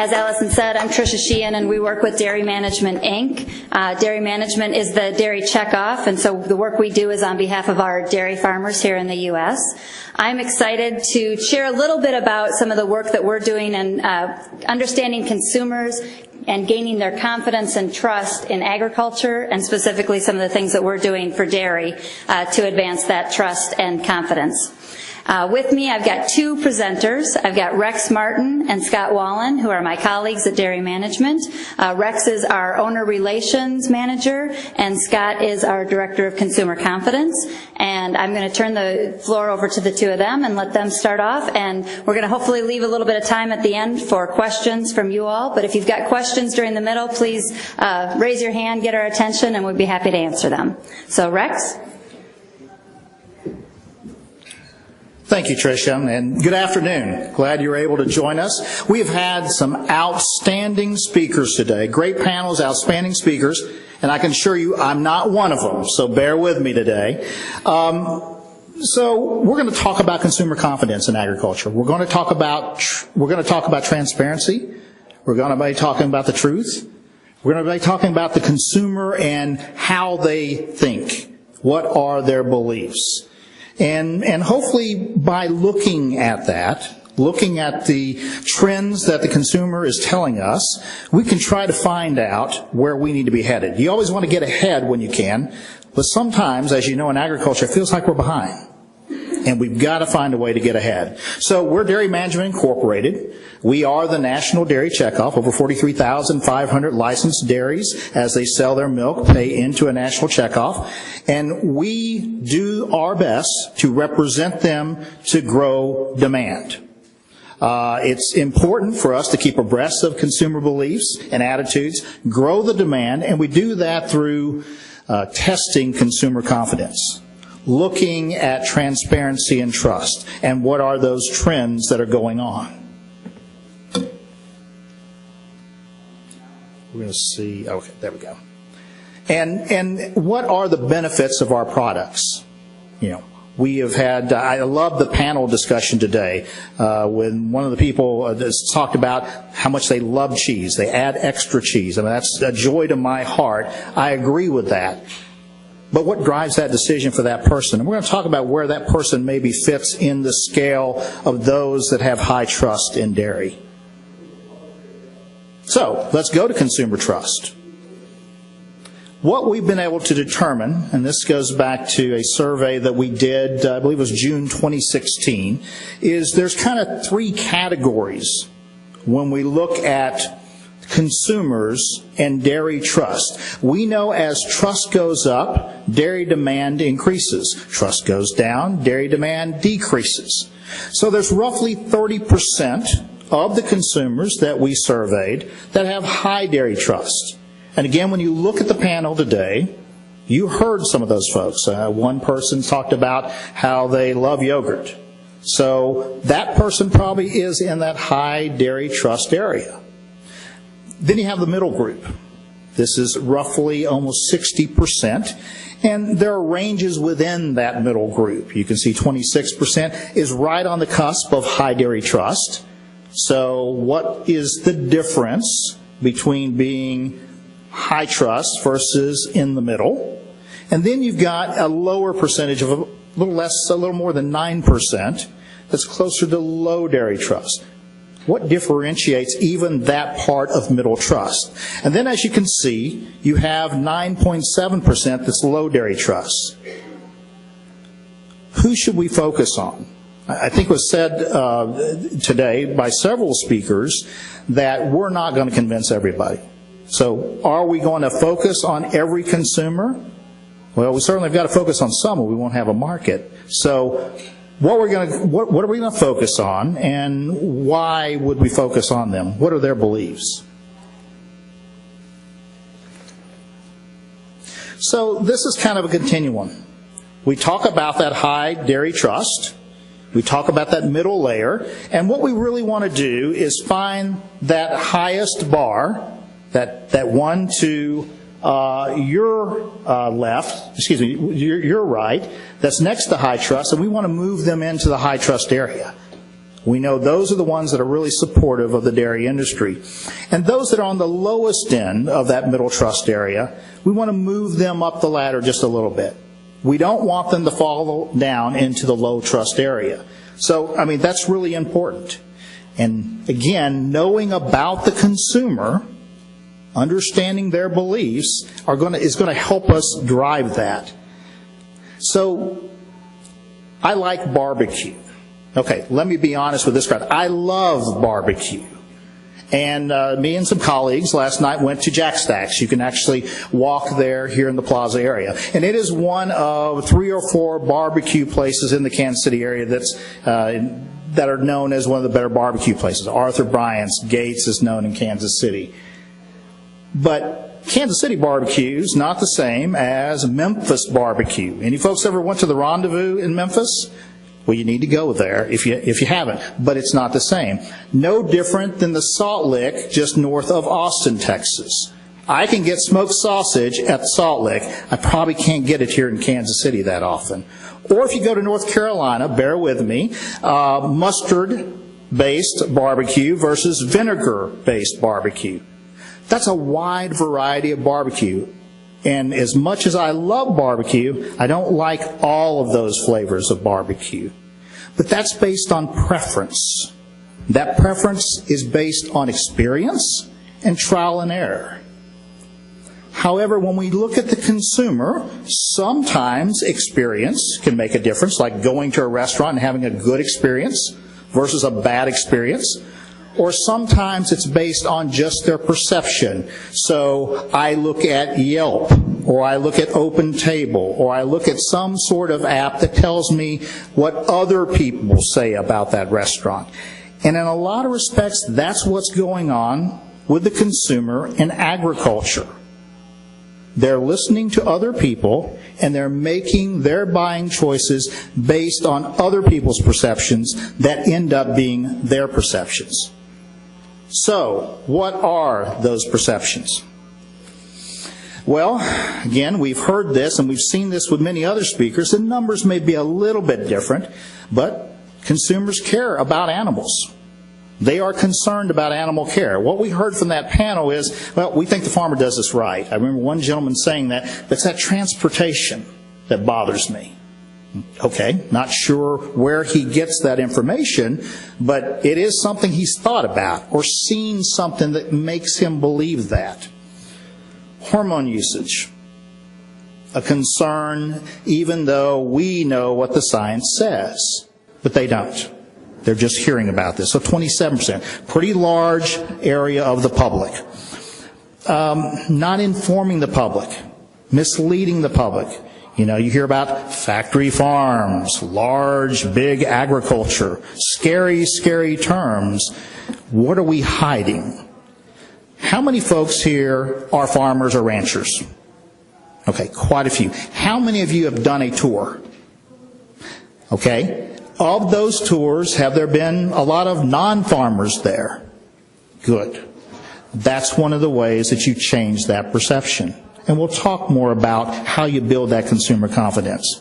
As Allison said, I'm Tricia Sheehan, and we work with Dairy Management, Inc. Dairy Management is the dairy checkoff, and so the work we do is on behalf of our dairy farmers here in the U.S. I'm excited to share a little bit about some of the work that we're doing in understanding consumers and gaining their confidence and trust in agriculture, and specifically some of the things that we're doing for dairy to advance that trust and confidence. With me, I've got two presenters. I've got Rex Martin and Scott Wallin, who are my colleagues at Dairy Management. Rex is our Owner Relations Manager, and Scott is our Director of Consumer Confidence. And I'm going to turn the floor over to the two of them and let them start off. And we're going to hopefully leave a little bit of time at the end for questions from you all. But if you've got questions during the middle, please raise your hand, get our attention, and we'd be happy to answer them. So, Rex? Thank you, Tricia, and good afternoon. Glad you're able to join us. We have had some outstanding speakers today, great panels, outstanding speakers, and I can assure you I'm not one of them, so bear with me today. So we're going to talk about consumer confidence in agriculture. We're going to talk about transparency. We're going to be talking about the truth. We're going to be talking about the consumer and how they think. What are their beliefs? And hopefully by looking at that, looking at the trends that the consumer is telling us, we can try to find out where we need to be headed. You always want to get ahead when you can, but sometimes, as you know, in agriculture, it feels like we're behind. And we've got to find a way to get ahead. So we're Dairy Management Incorporated. We are the National Dairy Checkoff. Over 43,500 licensed dairies, as they sell their milk, pay into a national checkoff. And we do our best to represent them to grow demand. It's important for us to keep abreast of consumer beliefs and attitudes, grow the demand, and we do that through testing consumer confidence, looking at transparency and trust, and what are those trends that are going on. We're going to see, okay, there we go. And what are the benefits of our products? You know, we have had, I love the panel discussion today when one of the people talked about how much they love cheese. They add extra cheese. I mean, that's a joy to my heart. I agree with that. But what drives that decision for that person? And we're going to talk about where that person maybe fits in the scale of those that have high trust in dairy. So, let's go to consumer trust. What we've been able to determine, and this goes back to a survey that we did, I believe it was June 2016, is there's kind of three categories when we look at consumers and dairy trust. We know as trust goes up, dairy demand increases. Trust goes down, dairy demand decreases. So there's roughly 30% of the consumers that we surveyed that have high dairy trust. And again, when you look at the panel today, you heard some of those folks. One person talked about how they love yogurt. So that person probably is in that high dairy trust area. Then you have the middle group. This is roughly almost 60%. And there are ranges within that middle group. You can see 26% is right on the cusp of high dairy trust. So what is the difference between being high trust versus in the middle? And then you've got a lower percentage of a little more than 9% that's closer to low dairy trust. What differentiates even that part of middle trust? And then as you can see, you have 9.7% that's low dairy trust. Who should we focus on? I think it was said today by several speakers that we're not going to convince everybody. So are we going to focus on every consumer? Well, we certainly have got to focus on some or we won't have a market. So what are we going to focus on, and why would we focus on them? What are their beliefs? So this is kind of a continuum. We talk about that high dairy trust. We talk about that middle layer. And what we really want to do is find that highest bar, that one to your left, excuse me, your right, that's next to high trust, and we want to move them into the high trust area. We know those are the ones that are really supportive of the dairy industry. And those that are on the lowest end of that middle trust area, we want to move them up the ladder just a little bit. We don't want them to fall down into the low trust area. So, I mean, that's really important. And again, knowing about the consumer, understanding their beliefs is going to help us drive that. So, I like barbecue. Okay, let me be honest with this crowd. I love barbecue. And me and some colleagues last night went to Jack Stack's. You can actually walk there here in the plaza area. And it is one of 3 or 4 barbecue places in the Kansas City area that are known as one of the better barbecue places. Arthur Bryant's, Gates is known in Kansas City. But Kansas City barbecue is not the same as Memphis barbecue. Any folks ever went to the Rendezvous in Memphis? Well, you need to go there if you haven't, but it's not the same. No different than the Salt Lick just north of Austin, Texas. I can get smoked sausage at Salt Lick. I probably can't get it here in Kansas City that often. Or if you go to North Carolina, bear with me, mustard-based barbecue versus vinegar-based barbecue. That's a wide variety of barbecue. And as much as I love barbecue, I don't like all of those flavors of barbecue. But that's based on preference. That preference is based on experience and trial and error. However, when we look at the consumer, sometimes experience can make a difference, like going to a restaurant and having a good experience versus a bad experience. Or sometimes it's based on just their perception. So I look at Yelp, or I look at OpenTable, or I look at some sort of app that tells me what other people say about that restaurant. And in a lot of respects, that's what's going on with the consumer in agriculture. They're listening to other people, and they're making their buying choices based on other people's perceptions that end up being their perceptions. So, what are those perceptions? Well, again, we've heard this, and we've seen this with many other speakers. The numbers may be a little bit different, but consumers care about animals. They are concerned about animal care. What we heard from that panel is, well, we think the farmer does this right. I remember one gentleman saying that, it's that transportation that bothers me. Okay, not sure where he gets that information, but it is something he's thought about or seen something that makes him believe that. Hormone usage, a concern even though we know what the science says, but they don't. They're just hearing about this. So 27%, pretty large area of the public. Not informing the public, misleading the public. You know, you hear about factory farms, large, big agriculture, scary, scary terms. What are we hiding? How many folks here are farmers or ranchers? Okay, quite a few. How many of you have done a tour? Okay. Of those tours, have there been a lot of non-farmers there? Good. That's one of the ways that you change that perception. And we'll talk more about how you build that consumer confidence.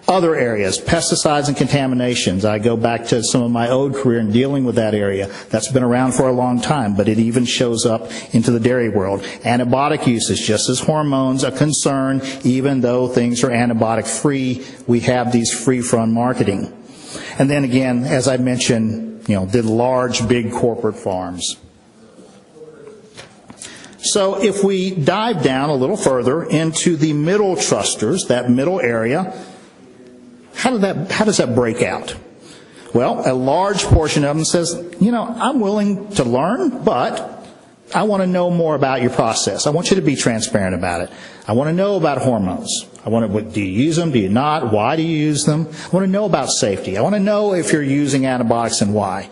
Other areas, pesticides and contaminations. I go back to some of my old career in dealing with that area. That's been around for a long time, but it even shows up into the dairy world. Antibiotic usage, just as hormones, a concern, even though things are antibiotic free, we have these free-from marketing. And then again, as I mentioned, the large, big corporate farms. So if we dive down a little further into the middle trusters, that middle area, how does that break out? Well, a large portion of them says, I'm willing to learn, but I want to know more about your process. I want you to be transparent about it. I want to know about hormones. Do you use them? Do you not? Why do you use them? I want to know about safety. I want to know if you're using antibiotics and why.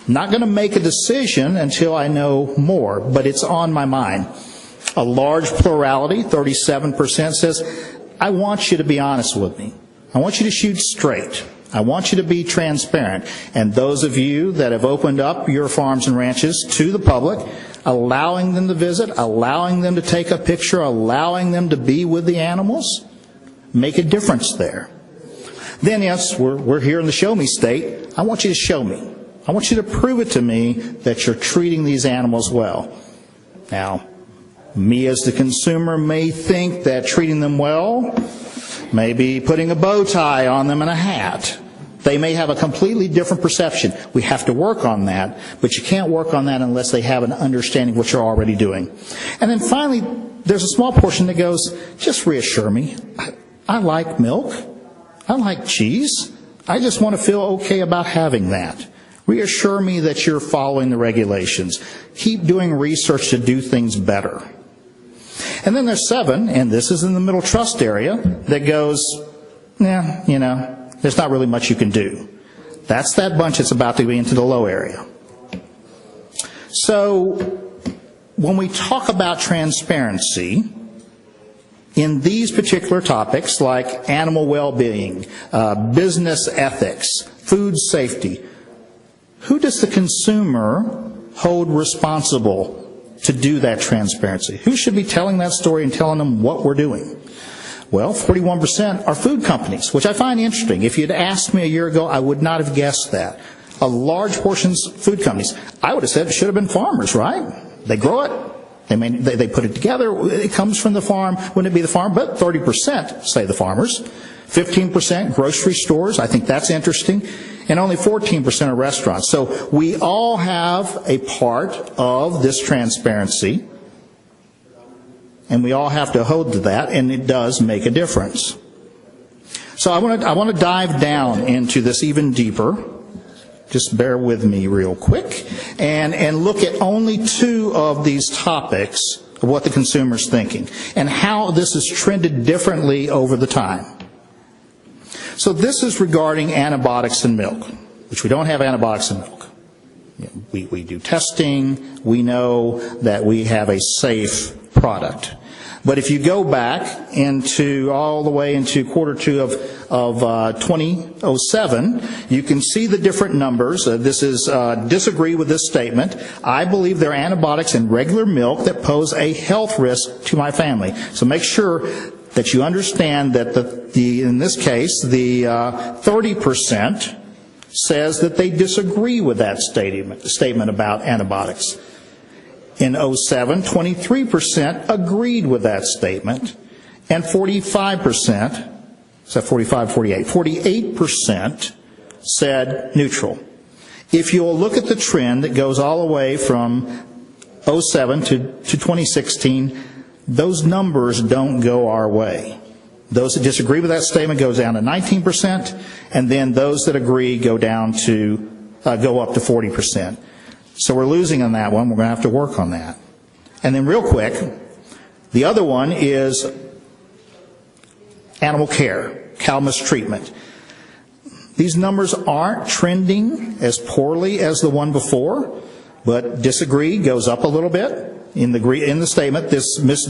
I'm not going to make a decision until I know more, but it's on my mind. A large plurality, 37%, says, I want you to be honest with me. I want you to shoot straight. I want you to be transparent. And those of you that have opened up your farms and ranches to the public, allowing them to visit, allowing them to take a picture, allowing them to be with the animals, make a difference there. Then, yes, we're here in the show me state. I want you to show me. I want you to prove it to me that you're treating these animals well. Now, me as the consumer may think that treating them well may be putting a bow tie on them and a hat. They may have a completely different perception. We have to work on that, but you can't work on that unless they have an understanding of what you're already doing. And then finally, there's a small portion that goes, just reassure me. I like milk. I like cheese. I just want to feel okay about having that. Reassure me that you're following the regulations. Keep doing research to do things better. And then there's 7, and this is in the middle trust area, that goes, yeah, you know, there's not really much you can do. That's that bunch that's about to be into the low area. So when we talk about transparency, in these particular topics like animal well-being, business ethics, food safety, who does the consumer hold responsible to do that transparency? Who should be telling that story and telling them what we're doing? Well, 41% are food companies, which I find interesting. If you'd asked me a year ago, I would not have guessed that. A large portion's food companies. I would have said it should have been farmers, right? They grow it. They put it together. It comes from the farm. Wouldn't it be the farm? But 30% say the farmers. 15% grocery stores. I think that's interesting. And only 14% are restaurants. So we all have a part of this transparency. And we all have to hold to that, and it does make a difference. So I want to dive down into this even deeper. Just bear with me real quick. And look at only 2 of these topics of what the consumer's thinking and how this has trended differently over the time. So this is regarding antibiotics in milk, which we don't have antibiotics in milk. We do testing. We know that we have a safe product. But if you go back into all the way into Q2 of 2007, you can see the different numbers. This is disagree with this statement. I believe there are antibiotics in regular milk that pose a health risk to my family. So make sure that you understand that in this case, the 30% says that they disagree with that statement about antibiotics. In 2007, 23% agreed with that statement, and 45%, is that 45, 48? 48% said neutral. If you'll look at the trend that goes all the way from 2007 to 2016, those numbers don't go our way. Those that disagree with that statement goes down to 19%, and then those that agree go down to go up to 40%. So we're losing on that one. We're going to have to work on that. And then real quick, the other one is animal care, cow mistreatment. These numbers aren't trending as poorly as the one before, but disagree goes up a little bit. In the statement,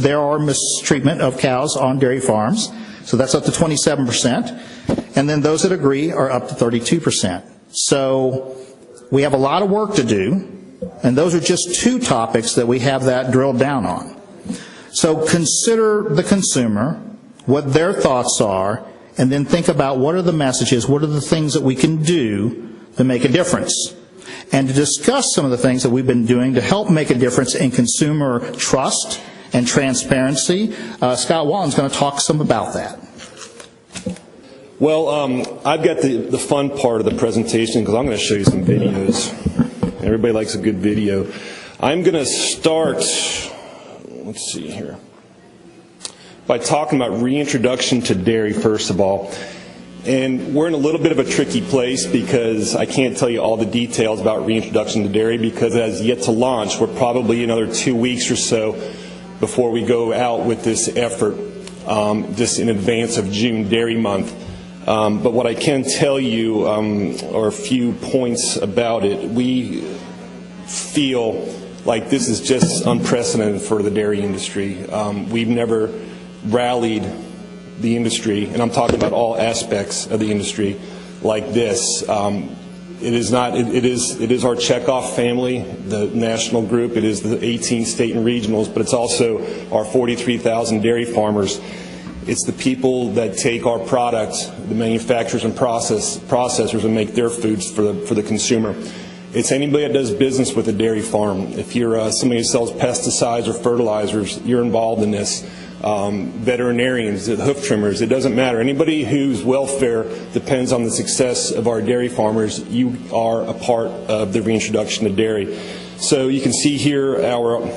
there are mistreatment of cows on dairy farms, so that's up to 27%. And then those that agree are up to 32%. So we have a lot of work to do, and those are just 2 topics that we have that drilled down on. So consider the consumer, what their thoughts are, and then think about what are the messages, what are the things that we can do to make a difference. And to discuss some of the things that we've been doing to help make a difference in consumer trust and transparency, Scott Wallin's going to talk some about that. Well, I've got the fun part of the presentation because I'm going to show you some videos. Everybody likes a good video. I'm going to start, let's see here, by talking about reintroduction to dairy, first of all. And we're in a little bit of a tricky place because I can't tell you all the details about reintroduction to dairy because it has yet to launch. We're probably another 2 weeks or so before we go out with this effort, just in advance of June Dairy Month. But what I can tell you are a few points about it. We feel like this is just unprecedented for the dairy industry. We've never rallied the industry, and I'm talking about all aspects of the industry, like this. It is our checkoff family, the national group. It is the 18 state and regionals, but it's also our 43,000 dairy farmers. It's the people that take our product, the manufacturers and processors, and make their foods for the consumer. It's anybody that does business with a dairy farm. If you're somebody who sells pesticides or fertilizers, you're involved in this. Veterinarians, hoof trimmers, it doesn't matter. Anybody whose welfare depends on the success of our dairy farmers, you are a part of the reintroduction to dairy. So you can see here our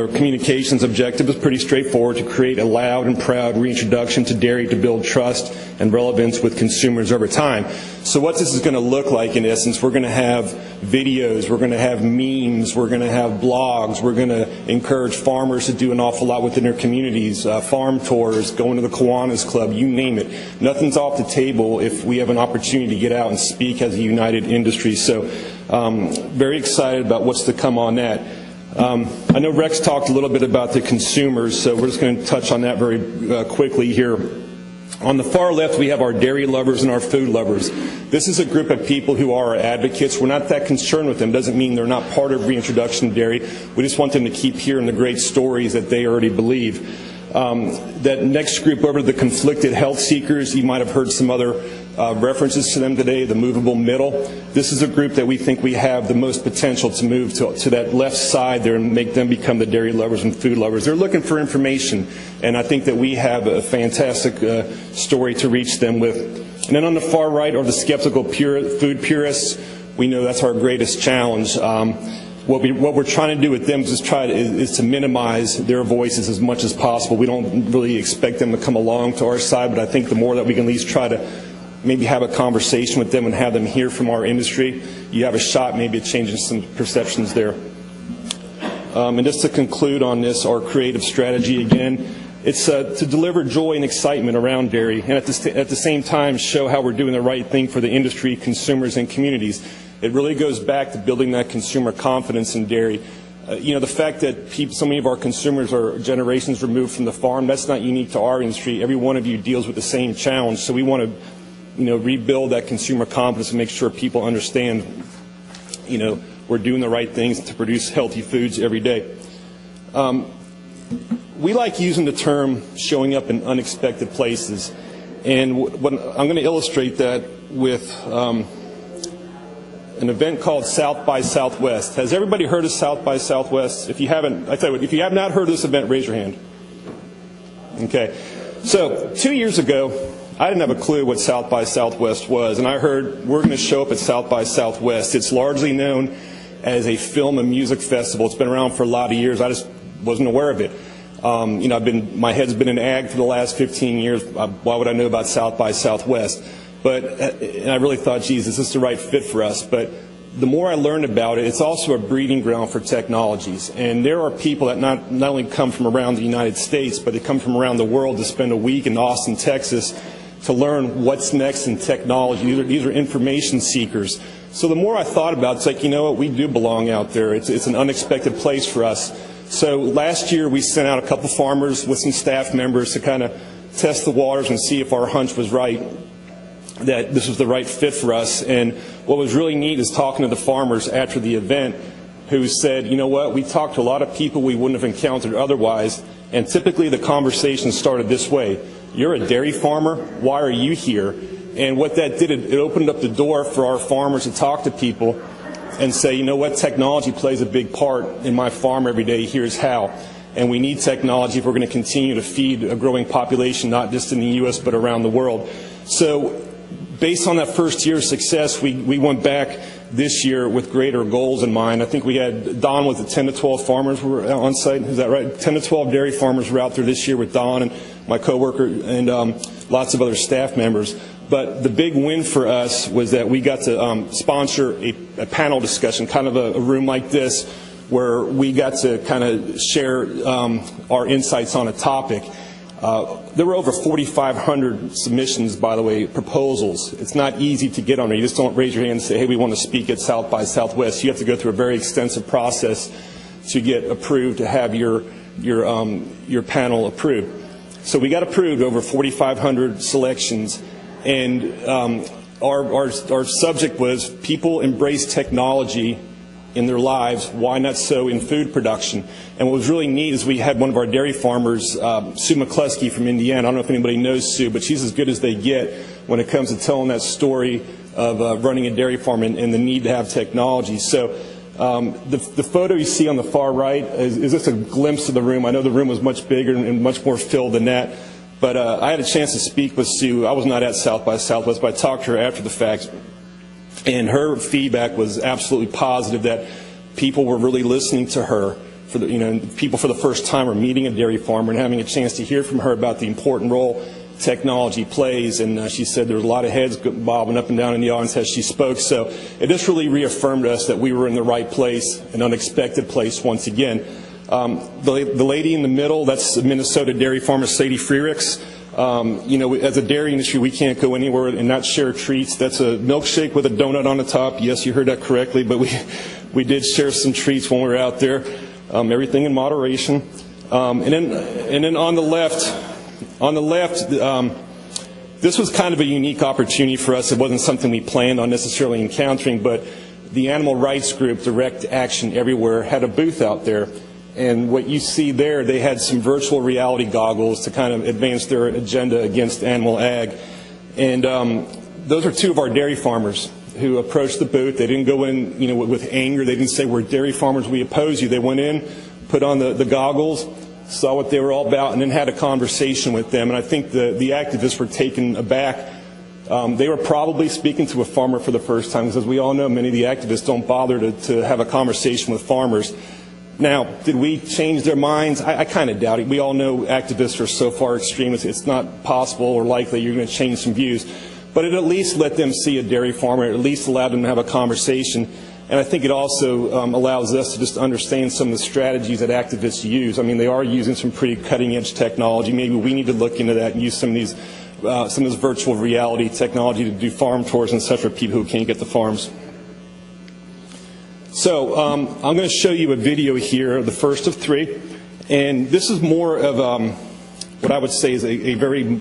communications objective is pretty straightforward: to create a loud and proud reintroduction to dairy to build trust and relevance with consumers over time. So what this is going to look like, in essence, we're going to have videos, we're going to have memes, we're going to have blogs, we're going to encourage farmers to do an awful lot within their communities, farm tours, going to the Kiwanis Club, you name it. Nothing's off the table if we have an opportunity to get out and speak as a united industry. So very excited about what's to come on that. I know Rex talked a little bit about the consumers, so we're just going to touch on that very quickly here. On the far left, we have our dairy lovers and our food lovers. This is a group of people who are our advocates. We're not that concerned with them. Doesn't mean they're not part of reintroduction to dairy. We just want them to keep hearing the great stories that they already believe. That next group over, the conflicted health seekers, you might have heard some other references to them today, the movable middle. This is a group that we think we have the most potential to move to that left side there and make them become the dairy lovers and food lovers. They're looking for information, and I think that we have a fantastic story to reach them with. And then on the far right are the skeptical food purists. We know that's our greatest challenge. What we're trying to do with them is to minimize their voices as much as possible. We don't really expect them to come along to our side, but I think the more that we can at least try to maybe have a conversation with them and have them hear from our industry, you have a shot maybe at changing some perceptions there. And just to conclude on this, our creative strategy again, it's to deliver joy and excitement around dairy, and at the same time show how we're doing the right thing for the industry, consumers, and communities. It really goes back to building that consumer confidence in dairy. The fact that so many of our consumers are generations removed from the farm, that's not unique to our industry. Every one of you deals with the same challenge, so we want to rebuild that consumer confidence and make sure people understand, we're doing the right things to produce healthy foods every day. We like using the term showing up in unexpected places, and I'm going to illustrate that with an event called South by Southwest. Has everybody heard of South by Southwest? If you haven't, I tell you what, if you have not heard of this event, raise your hand. Okay. So 2 years ago, I didn't have a clue what South by Southwest was, and I heard we're going to show up at South by Southwest. It's largely known as a film and music festival. It's been around for a lot of years. I just wasn't aware of it. My head's been in ag for the last 15 years. Why would I know about South by Southwest? And I really thought, geez, is this the right fit for us? But the more I learned about it, it's also a breeding ground for technologies. And there are people that not only come from around the United States, but they come from around the world to spend a week in Austin, Texas, to learn what's next in technology. These are information seekers. So the more I thought about it, it's like, what, we do belong out there. It's an unexpected place for us. So last year we sent out a couple farmers with some staff members to kind of test the waters and see if our hunch was right, that this was the right fit for us. And what was really neat is talking to the farmers after the event who said, you know what, we talked to a lot of people we wouldn't have encountered otherwise, and typically the conversation started this way: you're a dairy farmer, why are you here? And what that did, it opened up the door for our farmers to talk to people and say, you know what, technology plays a big part in my farm every day, here's how. And we need technology if we're going to continue to feed a growing population, not just in the U.S., but around the world. So based on that first year's success, we went back this year with greater goals in mind. I think we had Don with the 10 to 12 farmers were on site. Is that right? 10 to 12 dairy farmers were out there this year with Don and my coworker and lots of other staff members. But the big win for us was that we got to sponsor a panel discussion, kind of a room like this, where we got to kind of share our insights on a topic. There were over 4,500 submissions, by the way, proposals. It's not easy to get on there. You just don't raise your hand and say, hey, we want to speak at South by Southwest. You have to go through a very extensive process to get approved, to have your panel approved. So we got approved, over 4,500 selections, and our subject was people embrace technology in their lives. Why not so in food production? And what was really neat is we had one of our dairy farmers, Sue McCluskey from Indiana. I don't know if anybody knows Sue, but she's as good as they get when it comes to telling that story of running a dairy farm and the need to have technology. So the photo you see on the far right is just a glimpse of the room. I know the room was much bigger and much more filled than that. But I had a chance to speak with Sue. I was not at South by Southwest, but I talked to her after the fact. And her feedback was absolutely positive that people were really listening to her. People for the first time are meeting a dairy farmer and having a chance to hear from her about the important role technology plays. And she said there was a lot of heads bobbing up and down in the audience as she spoke. So it just really reaffirmed us that we were in the right place, an unexpected place once again. The lady in the middle, that's Minnesota dairy farmer Sadie Freericks. As a dairy industry, we can't go anywhere and not share treats. That's a milkshake with a donut on the top. Yes, you heard that correctly, but we did share some treats when we were out there. Everything in moderation. And then on the left, this was kind of a unique opportunity for us. It wasn't something we planned on necessarily encountering, but the animal rights group, Direct Action Everywhere, had a booth out there. And what you see there, they had some virtual reality goggles to kind of advance their agenda against animal ag. And those are two of our dairy farmers who approached the booth. They didn't go in, with anger. They didn't say, "We're dairy farmers, we oppose you." They went in, put on the goggles, saw what they were all about, and then had a conversation with them. And I think the activists were taken aback. They were probably speaking to a farmer for the first time, because as we all know, many of the activists don't bother to have a conversation with farmers. Now, did we change their minds? I kind of doubt it. We all know activists are so far extreme, it's not possible or likely you're going to change some views. But it at least let them see a dairy farmer, at least allowed them to have a conversation. And I think it also allows us to just understand some of the strategies that activists use. I mean, they are using some pretty cutting-edge technology. Maybe we need to look into that and use some of this virtual reality technology to do farm tours and such for people who can't get to farms. So I'm going to show you a video here, the first of three. And this is more of what I would say is a very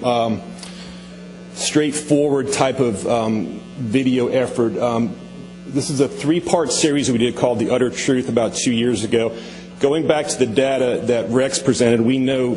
straightforward type of video effort. This is a three-part series that we did called The Utter Truth about 2 years ago. Going back to the data that Rex presented, we know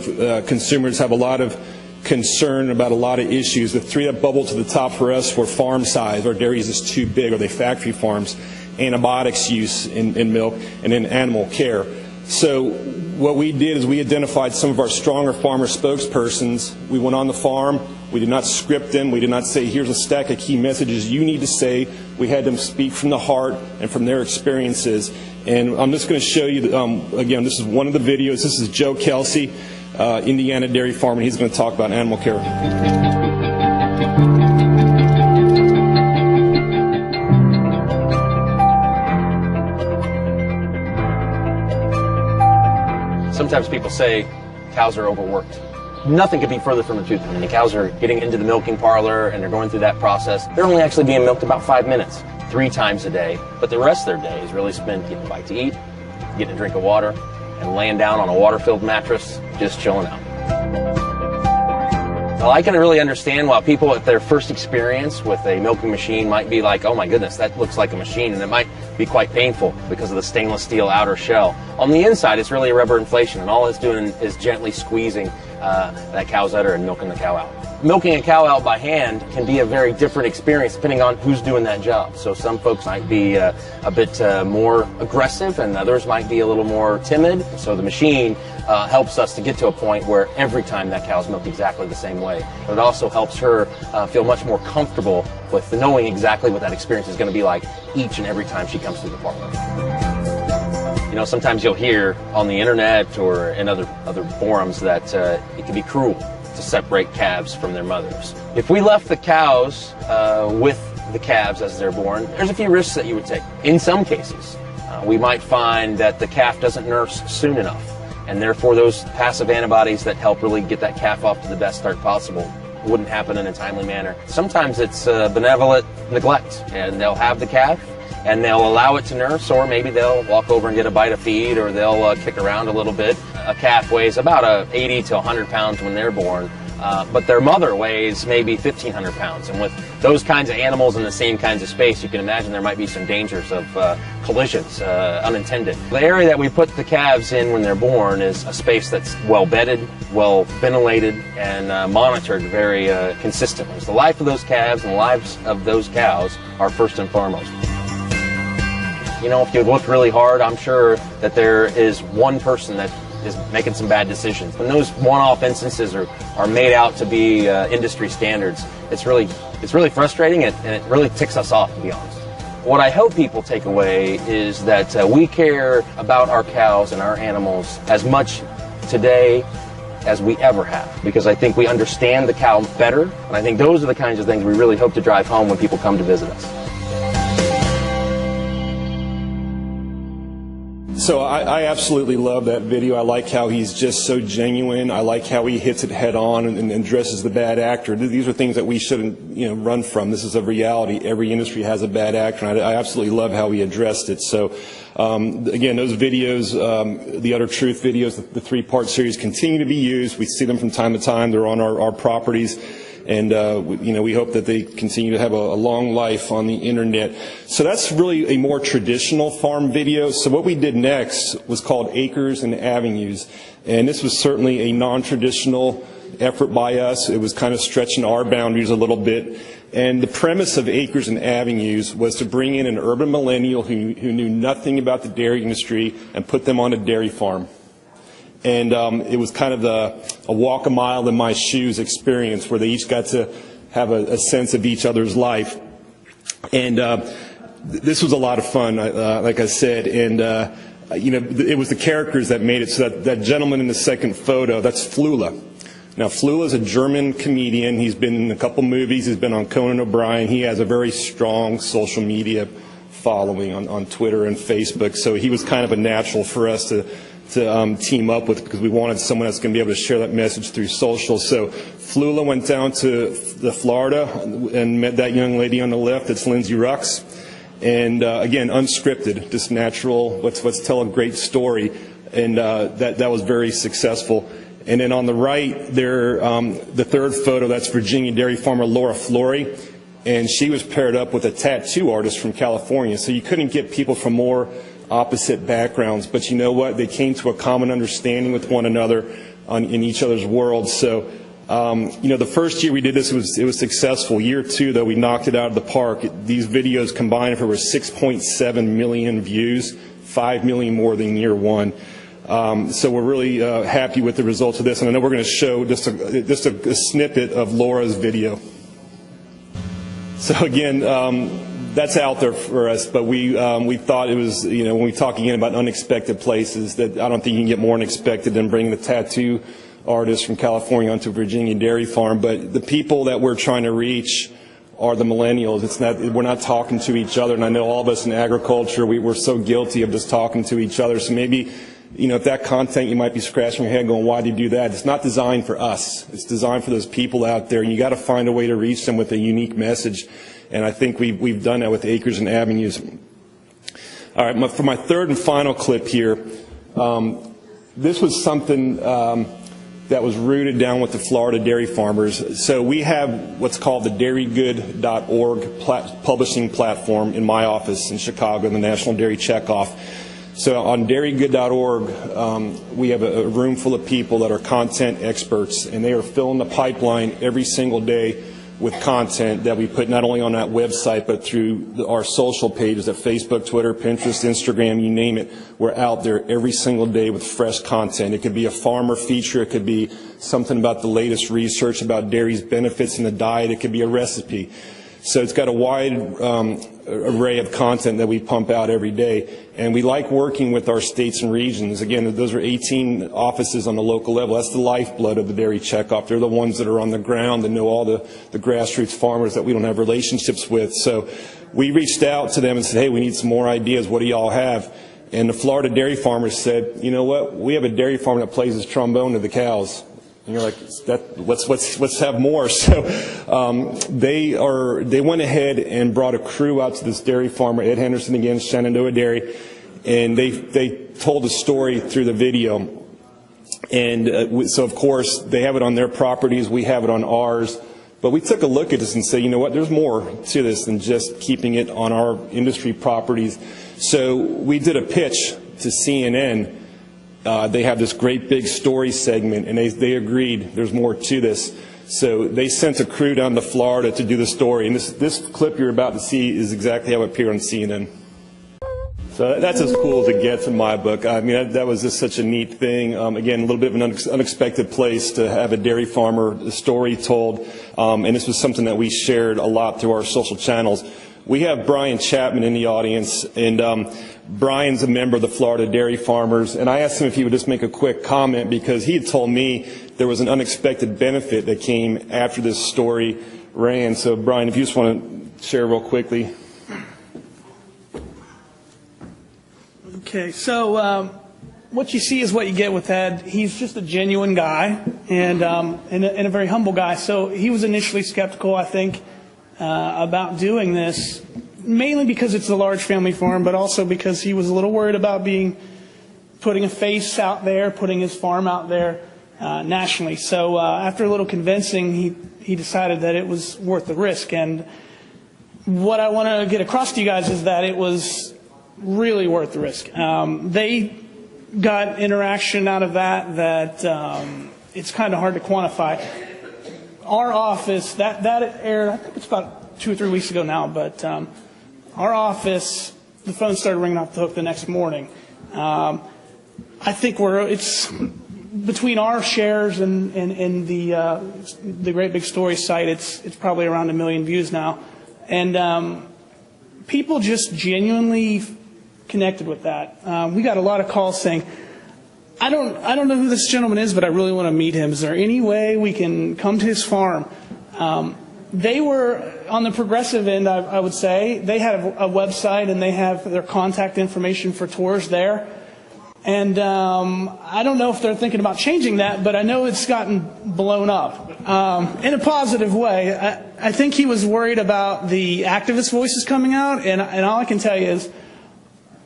consumers have a lot of concern about a lot of issues. The three that bubbled to the top for us were farm size. Our dairies is too big. Are they factory farms? Antibiotics use in milk, and then animal care. So what we did is we identified some of our stronger farmer spokespersons. We went on the farm. We did not script them. We did not say, here's a stack of key messages you need to say. We had them speak from the heart and from their experiences. And I'm just going to show you, again, this is one of the videos. This is Joe Kelsey, Indiana dairy farmer, and he's going to talk about animal care. Sometimes people say cows are overworked. Nothing could be further from the truth. When the cows are getting into the milking parlor and they're going through that process, they're only actually being milked about 5 minutes, 3 times a day. But the rest of their day is really spent getting a bite to eat, getting a drink of water, and laying down on a water-filled mattress, just chilling out. Well, I can really understand why people at their first experience with a milking machine might be like, oh my goodness, that looks like a machine, and it might be quite painful because of the stainless steel outer shell. On the inside, it's really a rubber inflation, and all it's doing is gently squeezing that cow's udder and milking the cow out. Milking a cow out by hand can be a very different experience depending on who's doing that job. So some folks might be a bit more aggressive, and others might be a little more timid. So the machine helps us to get to a point where every time that cow's milked exactly the same way. But it also helps her feel much more comfortable with knowing exactly what that experience is going to be like each and every time she comes through the parlor. You know, sometimes you'll hear on the internet or in other forums that it can be cruel to separate calves from their mothers. If we left the cows with the calves as they're born, there's a few risks that you would take. In some cases, we might find that the calf doesn't nurse soon enough, and therefore those passive antibodies that help really get that calf off to the best start possible wouldn't happen in a timely manner. Sometimes it's benevolent neglect, and they'll have the calf and they'll allow it to nurse, or maybe they'll walk over and get a bite of feed, or they'll kick around a little bit. A calf weighs about 80 to 100 pounds when they're born. but their mother weighs maybe 1,500 pounds. And with those kinds of animals in the same kinds of space, you can imagine there might be some dangers of collisions, unintended. The area that we put the calves in when they're born is a space that's well bedded, well ventilated, and monitored very consistently. So the life of those calves and the lives of those cows are first and foremost. You know, if you look really hard, I'm sure that there is one person that is making some bad decisions. When those one-off instances are made out to be industry standards, it's really frustrating, and it really ticks us off, to be honest. What I hope people take away is that we care about our cows and our animals as much today as we ever have, because I think we understand the cow better, and I think those are the kinds of things we really hope to drive home when people come to visit us. So I absolutely love that video. I like how he's just so genuine. I like how he hits it head on and addresses the bad actor. These are things that we shouldn't, run from. This is a reality. Every industry has a bad actor, and I absolutely love how he addressed it. So again, those videos, the Utter Truth videos, the three-part series continue to be used. We see them from time to time. They're on our properties. And, we hope that they continue to have a long life on the internet. So that's really a more traditional farm video. So what we did next was called Acres and Avenues. And this was certainly a non-traditional effort by us. It was kind of stretching our boundaries a little bit. And the premise of Acres and Avenues was to bring in an urban millennial who knew nothing about the dairy industry and put them on a dairy farm. And it was kind of a walk a mile in my shoes experience, where they each got to have a sense of each other's life. And this was a lot of fun, like I said. And, it was the characters that made it. So that gentleman in the second photo, that's Flula. Now, Flula is a German comedian. He's been in a couple movies. He's been on Conan O'Brien. He has a very strong social media following on Twitter and Facebook. So he was kind of a natural for us to team up with, because we wanted someone that's going to be able to share that message through social. So Flula went down to Florida and met that young lady on the left. It's Lindsay Rux. And again, unscripted, just natural. Let's tell a great story. And that was very successful. And then on the right there, the third photo, that's Virginia dairy farmer Laura Flory. And she was paired up with a tattoo artist from California. So you couldn't get people from more opposite backgrounds, but you know what? They came to a common understanding with one another in each other's worlds. So, the first year we did this, it was successful. Year two, though, we knocked it out of the park. These videos combined for over 6.7 million views, 5 million more than year one. So we're really happy with the results of this, and I know we're going to show just a snippet of Laura's video. So again, that's out there for us, but we thought it was, when we talk again about unexpected places, that I don't think you can get more unexpected than bringing the tattoo artist from California onto a Virginia dairy farm. But the people that we're trying to reach are the millennials. We're not talking to each other, and I know all of us in agriculture, we're so guilty of just talking to each other. So maybe, if that content, you might be scratching your head going, why do you do that? It's not designed for us. It's designed for those people out there, and you got to find a way to reach them with a unique message. And I think we've done that with Acres and Avenues. All right, for my third and final clip here, this was something that was rooted down with the Florida dairy farmers. So we have what's called the dairygood.org publishing platform in my office in Chicago, the National Dairy Checkoff. So on dairygood.org, we have a room full of people that are content experts, and they are filling the pipeline every single day with content that we put not only on that website, but through our social pages at Facebook, Twitter, Pinterest, Instagram, you name it. We're out there every single day with fresh content. It could be a farmer feature. It could be something about the latest research about dairy's benefits in the diet. It could be a recipe. So it's got a wide array of content that we pump out every day. And we like working with our states and regions. Again, those are 18 offices on the local level. That's the lifeblood of the Dairy Checkoff. They're the ones that are on the ground that know all the grassroots farmers that we don't have relationships with. So we reached out to them and said, hey, we need some more ideas. What do y'all have? And the Florida dairy farmers said, you know what? We have a dairy farm that plays his trombone to the cows. And you're like, let's have more. So they went ahead and brought a crew out to this dairy farmer, Ed Henderson again, Shenandoah Dairy, and they told a story through the video. And so, of course, they have it on their properties, we have it on ours. But we took a look at this and said, you know what, there's more to this than just keeping it on our industry properties. So we did a pitch to CNN. They have this great big story segment, and they agreed there's more to this. So they sent a crew down to Florida to do the story. And this clip you're about to see is exactly how it appeared on CNN. So that's as cool as it gets in my book. I mean, that was just such a neat thing. Again, a little bit of an unexpected place to have a dairy farmer story told. And this was something that we shared a lot through our social channels. We have Brian Chapman in the audience, and Brian's a member of the Florida Dairy Farmers. And I asked him if he would just make a quick comment, because he had told me there was an unexpected benefit that came after this story ran. So, Brian, if you just want to share real quickly. Okay, so what you see is what you get with Ed. He's just a genuine guy and a very humble guy. So he was initially skeptical, I think, about doing this, mainly because it's a large family farm, but also because he was a little worried about putting a face out there, putting his farm out there nationally. So after a little convincing, he decided that it was worth the risk. And what I want to get across to you guys is that it was really worth the risk. They got interaction out of that it's kind of hard to quantify. Our office, that aired, I think it's about 2 or 3 weeks ago now, but our office, the phone started ringing off the hook the next morning. I think it's between our shares and the Great Big Story site, it's probably around 1 million views now. And people just genuinely connected with that. We got a lot of calls saying, I don't know who this gentleman is, but I really want to meet him. Is there any way we can come to his farm? They were on the progressive end, I would say. They had a website, and they have their contact information for tours there. And I don't know if they're thinking about changing that, but I know it's gotten blown up in a positive way. I think he was worried about the activist voices coming out, and all I can tell you is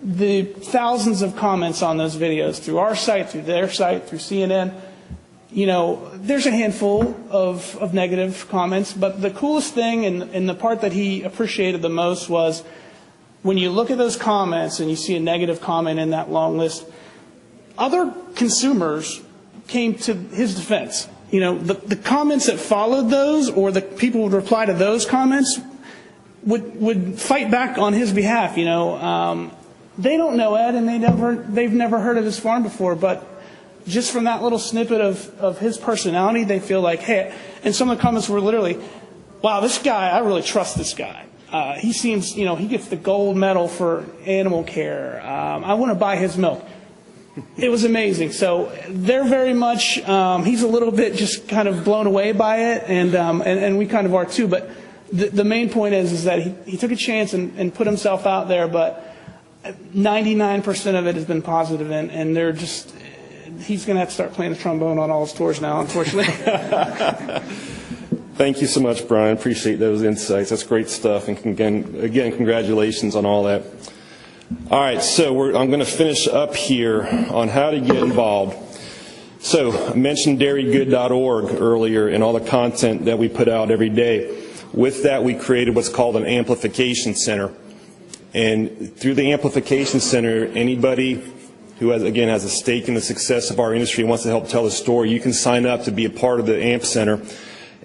the thousands of comments on those videos through our site, through their site, through CNN. You know, there's a handful of negative comments, but the coolest thing and the part that he appreciated the most was when you look at those comments and you see a negative comment in that long list, other consumers came to his defense. You know, the comments that followed those, or the people would reply to those comments, would fight back on his behalf. You know, they don't know Ed, and they've never heard of his farm before, but just from that little snippet of his personality, they feel like, hey, and some of the comments were literally, wow, this guy, I really trust this guy. He seems, you know, he gets the gold medal for animal care. I want to buy his milk. It was amazing. So they're very much, he's a little bit just kind of blown away by it, and we kind of are too. But the main point is that he took a chance and put himself out there, but 99% of it has been positive, and they're just, he's going to have to start playing the trombone on all his tours now, unfortunately. Thank you so much, Brian. Appreciate those insights. That's great stuff. And again, congratulations on all that. All right, so I'm going to finish up here on how to get involved. So I mentioned dairygood.org earlier and all the content that we put out every day. With that, we created what's called an amplification center. And through the amplification center, anybody who has a stake in the success of our industry and wants to help tell a story, you can sign up to be a part of the AMP Center.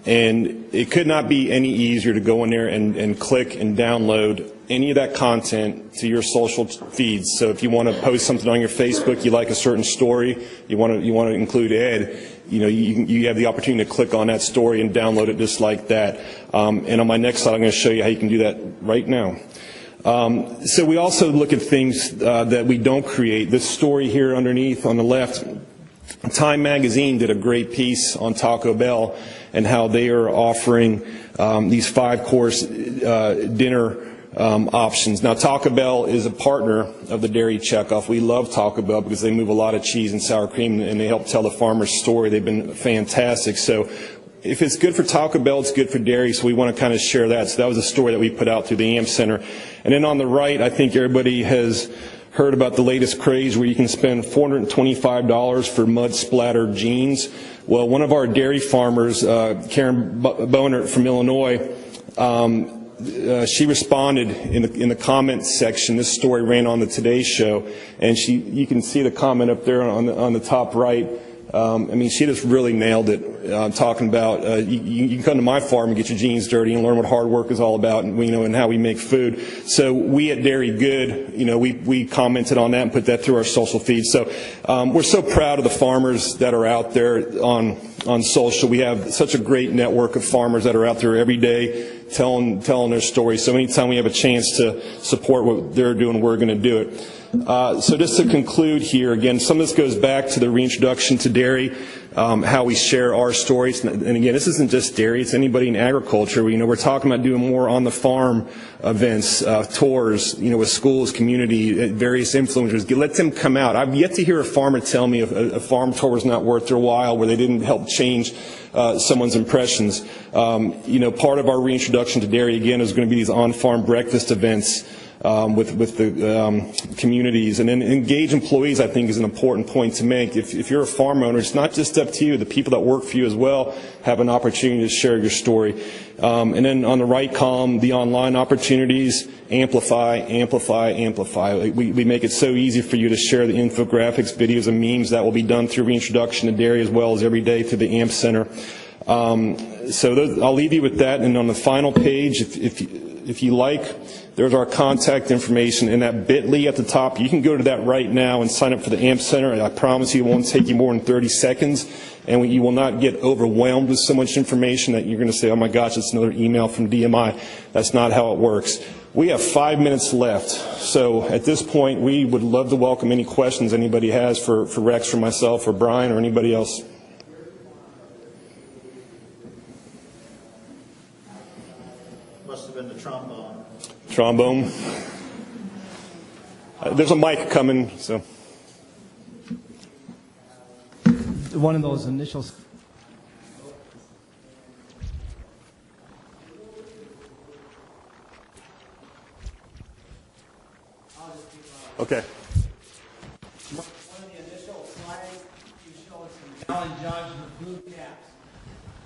And it could not be any easier to go in there and click and download any of that content to your social feeds. So if you want to post something on your Facebook, you like a certain story, you want to include Ed, you know, you have the opportunity to click on that story and download it just like that. And on my next slide, I'm going to show you how you can do that right now. So we also look at things that we don't create. This story here underneath on the left, Time Magazine did a great piece on Taco Bell and how they are offering these 5-course dinner options. Now, Taco Bell is a partner of the Dairy Checkoff. We love Taco Bell because they move a lot of cheese and sour cream, and they help tell the farmer's story. They've been fantastic. So if it's good for Taco Bell, it's good for dairy, so we want to kind of share that. So that was a story that we put out through the AMP Center. And then on the right, I think everybody has heard about the latest craze where you can spend $425 for mud-splattered jeans. Well, one of our dairy farmers, Karen Boner from Illinois, she responded in the comments section. This story ran on the Today Show, and you can see the comment up there on the top right. I mean, she just really nailed it, talking about you can come to my farm and get your jeans dirty and learn what hard work is all about, and and how we make food. So we at Dairy Good, we commented on that and put that through our social feed. So we're so proud of the farmers that are out there on social. We have such a great network of farmers that are out there every day telling their stories. So anytime we have a chance to support what they're doing, we're going to do it. So just to conclude here, again, some of this goes back to the reintroduction to dairy, how we share our stories. And again, this isn't just dairy, it's anybody in agriculture. We're talking about doing more on the farm events, tours, with schools, community, various influencers. Let them come out. I've yet to hear a farmer tell me a farm tour was not worth their while, where they didn't help change someone's impressions. Part of our reintroduction to dairy, again, is going to be these on-farm breakfast events with the communities. And then engage employees, I think, is an important point to make. If you're a farm owner, it's not just up to you. The people that work for you as well have an opportunity to share your story. And then on the right column, the online opportunities, amplify, amplify, amplify. We make it so easy for you to share the infographics, videos, and memes that will be done through reintroduction to dairy, as well as every day through the AMP Center. So I'll leave you with that. And on the final page, if you like, there's our contact information in that bit.ly at the top. You can go to that right now and sign up for the AMP Center. And I promise you it won't take you more than 30 seconds. And you will not get overwhelmed with so much information that you're going to say, oh my gosh, it's another email from DMI. That's not how it works. We have 5 minutes left. So at this point, we would love to welcome any questions anybody has for Rex, or myself, or Brian, or anybody else. Must have been the trombone. Trombone. There's a mic coming, so. One of those initials. Okay. One of the initial slides, you showed some gallon jugs with blue caps.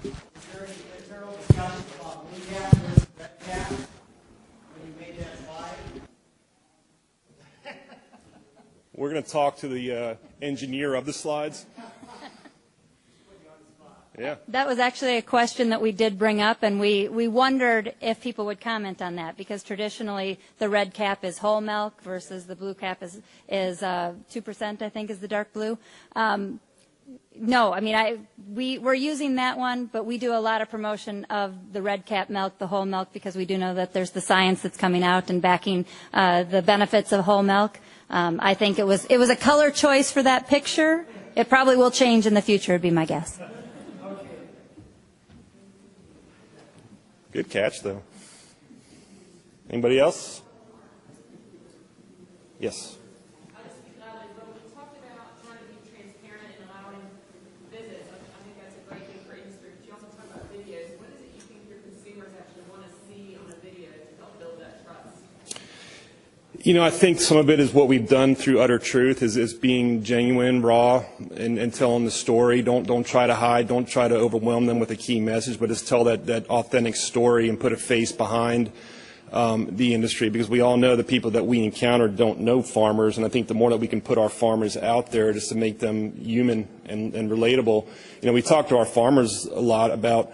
Is there any internal discussion about blue caps versus red caps when you made that slide? We're going to talk to the engineer of the slides. Yeah. That was actually a question that we did bring up, and we wondered if people would comment on that, because traditionally the red cap is whole milk versus the blue cap is 2%, I think, is the dark blue. No, I mean, we're using that one, but we do a lot of promotion of the red cap milk, the whole milk, because we do know that there's the science that's coming out and backing the benefits of whole milk. I think it was a color choice for that picture. It probably will change in the future, would be my guess. Good catch, though. Anybody else? Yes. When we talked about trying to be transparent and allowing visits, I think that's a great thing for industry. But you also talk about videos. What is it you think your consumers actually want to see on a video to help build that trust? I think some of it is what we've done through Utter Truth, is being genuine, raw, and telling the story. Don't try to hide. Don't try to overwhelm them with a key message, but just tell that authentic story and put a face behind the industry, because we all know the people that we encounter don't know farmers, and I think the more that we can put our farmers out there just to make them human and relatable. We talk to our farmers a lot about,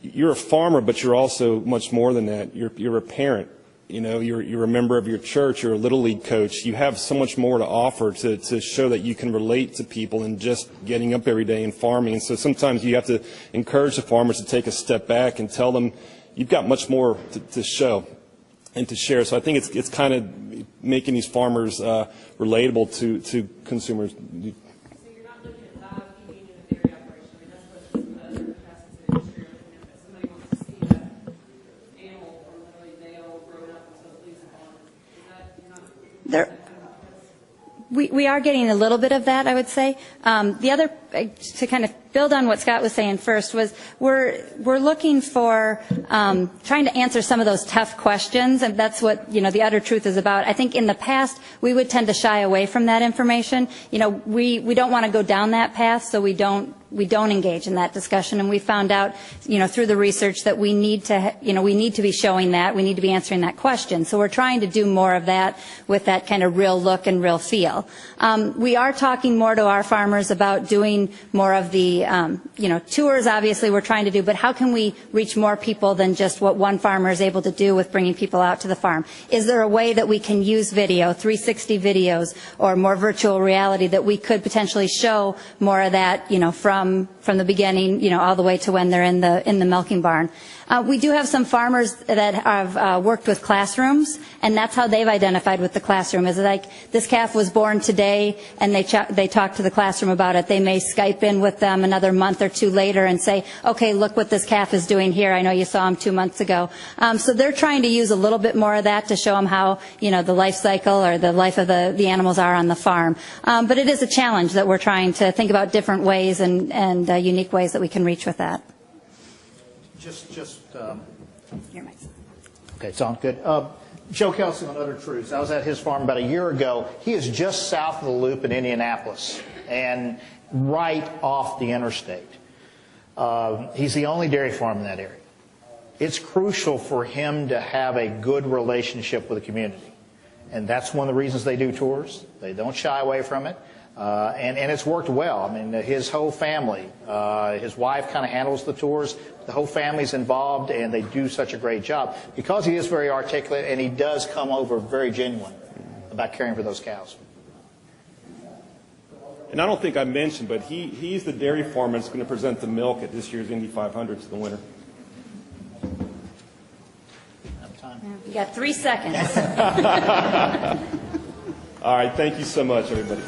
you're a farmer, but you're also much more than that. You're a parent. You're a member of your church, you're a Little League coach. You have so much more to offer to show that you can relate to people than just getting up every day and farming. And so sometimes you have to encourage the farmers to take a step back and tell them you've got much more to show and to share. So I think it's kind of making these farmers relatable to consumers. So you're not looking at live feeding in a dairy operation. I mean, that's what other facets of the industry are looking at. That somebody wants to see that animal from literally male grown up until it leaves the barn. Is that you're not? We are getting a little bit of that, I would say. The other to kind of build on what Scott was saying first, was we're looking for trying to answer some of those tough questions, and that's what, the utter truth is about. I think in the past we would tend to shy away from that information. We don't want to go down that path, so we don't engage in that discussion, and we found out, through the research that we need to be showing that, we need to be answering that question. So we're trying to do more of that with that kind of real look and real feel. We are talking more to our farmers about doing more of the, tours, obviously we're trying to do, but how can we reach more people than just what one farmer is able to do with bringing people out to the farm? Is there a way that we can use video, 360 videos, or more virtual reality, that we could potentially show more of that, from the beginning, all the way to when they're in the milking barn? We do have some farmers that have worked with classrooms, and that's how they've identified with the classroom. Is like, this calf was born today, and they talk to the classroom about it. They may Skype in with them another month or two later and say, okay, look what this calf is doing here. I know you saw him 2 months ago. So they're trying to use a little bit more of that to show them how, the life cycle or the life of the animals are on the farm. But it is a challenge that we're trying to think about different ways and unique ways that we can reach with that. Okay, sounds good. Joe Kelsey on Other Truths. I was at his farm about a year ago. He is just south of the Loop in Indianapolis and right off the interstate. He's the only dairy farm in that area. It's crucial for him to have a good relationship with the community. And that's one of the reasons they do tours. They don't shy away from it. And it's worked well. I mean, his whole family, his wife kind of handles the tours. The whole family's involved, and they do such a great job because he is very articulate, and he does come over very genuine about caring for those cows. And I don't think I mentioned, but he's the dairy farmer that's going to present the milk at this year's Indy 500 to the winner. You got 3 seconds. All right, thank you so much, everybody.